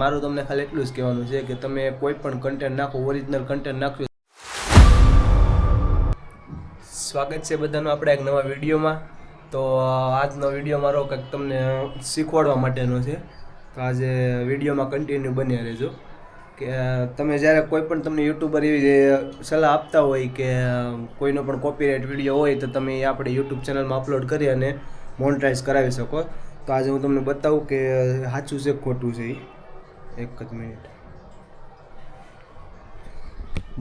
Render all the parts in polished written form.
મારું તમને ખાલી એટલું જ કહેવાનું છે કે તમે કોઈ પણ કન્ટેન્ટ નાખો, ઓરિજિનલ કન્ટેન્ટ નાખ્યું. સ્વાગત છે બધાનું આપણે એક નવા વિડીયોમાં. તો આજનો વિડીયો મારો કંઈક તમને શીખવાડવા માટેનો છે. તો આજે વિડીયોમાં કન્ટિન્યુ બન્યા રહેજો. કે તમે જ્યારે કોઈ પણ તમને યુટ્યુબર એવી સલાહ આપતા હોય કે કોઈનો પણ કોપીરાઇટ વિડીયો હોય તો તમે આપણે યુટ્યુબ ચેનલમાં અપલોડ કરી અને મોનેટાઇઝ કરાવી શકો. તો આજે હું તમને બતાવું કે સાચું છે ખોટું છે. એક જ મિનિટ.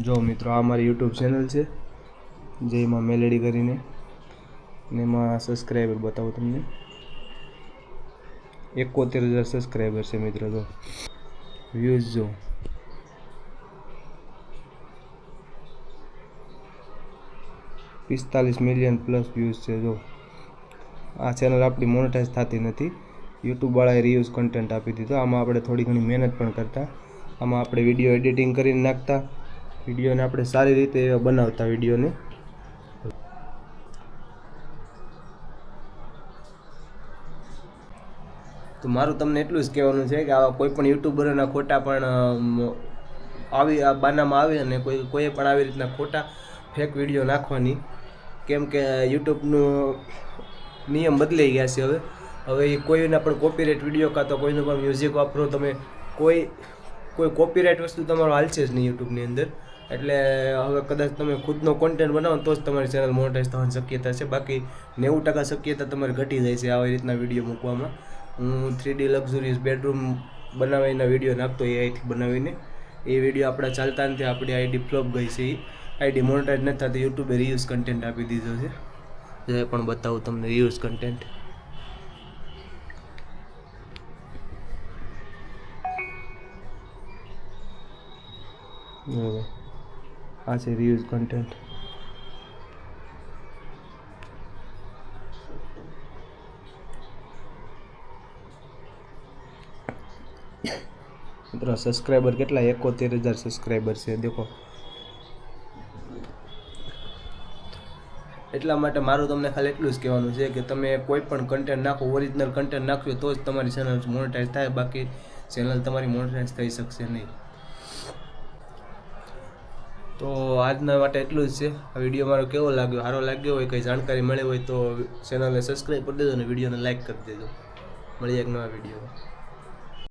જો મિત્રો, આ મારી યુટ્યુબ ચેનલ છે જેમાં મેલેડી કરીને, ને એમાં સબસ્ક્રાઈબર બતાવું તમને. 71,000 સબસ્ક્રાઈબર છે મિત્રો. જો વ્યૂઝ જો 45 મિલિયન પ્લસ વ્યૂઝ છે. જો આ ચેનલ આપણી મોનેટાઇઝ થતી નથી. યુટ્યુબવાળાએ રીયુઝ કન્ટેન્ટ આપી દીધો. આમાં આપણે થોડી ઘણી મહેનત પણ કરતા. આમાં આપણે વિડીયો એડિટિંગ કરીને નાખતા, વિડીયોને આપણે સારી રીતે બનાવતા વિડીયોને. તો મારું તમને એટલું જ કહેવાનું છે કે આવા કોઈ પણ યુટ્યુબરોના ખોટા પણ આવી આ બાનામાં આવે અને કોઈએ પણ આવી રીતના ખોટા ફેક વિડીયો નાખવાની. કેમ કે યુટ્યુબનું નિયમ બદલાઈ ગયા છે હવે એ કોઈના પણ કોપીરાઇટ વિડીયો કાં તો કોઈનું પણ મ્યુઝિક વાપરો તમે, કોઈ કોપીરાઇટ વસ્તુ તમારો હાલશે જ નહીં યુટ્યુબની અંદર. એટલે હવે કદાચ તમે ખુદનો કોન્ટેન્ટ બનાવો તો જ તમારી ચેનલ મોનેટાઇઝ થવાની શક્યતા છે. બાકી 90% શક્યતા તમારી ઘટી જાય છે આવી રીતના વિડીયો મૂકવામાં. હું 3D લક્ઝુરિયસ બેડરૂમ બનાવીને વિડીયો નાખતો એઆઈથી બનાવીને. એ વિડીયો આપણા ચાલતા નથી, આપણી આઈડી ફ્લોપ ગઈ છે. એ આઈડી મોનેટાઇઝ નથી થતી. યુટ્યુબે રીયુઝ કન્ટેન્ટ આપી દીધો છે. જે પણ બતાવું તમને રીયુઝ કન્ટેન્ટ. આ છે રીયુઝ કન્ટેન્ટ. મિત્રો સબસ્ક્રાઈબર કેટલા? 71,000 સબસ્ક્રાઈબર છે. દેખો. એટલા માટે મારું તમને ખાલી એટલું જ કહેવાનું છે કે તમે કોઈ પણ કન્ટેન્ટ નાખો, ઓરિજિનલ કન્ટેન્ટ નાખ્યું તો જ તમારી ચેનલ મોનેટાઇઝ થાય. બાકી ચેનલ તમારી મોનેટાઇઝ થઈ શકશે નહીં. તો આજના માટે એટલું જ છે. આ વિડીયો મારો કેવો લાગ્યો? સારો લાગ્યો હોય, કંઈ જાણકારી મળી હોય તો ચેનલને સબસ્ક્રાઈબ કરી દેજો અને વિડીયોને લાઇક કરી દેજો. મળીએ એક નવા વિડીયોમાં.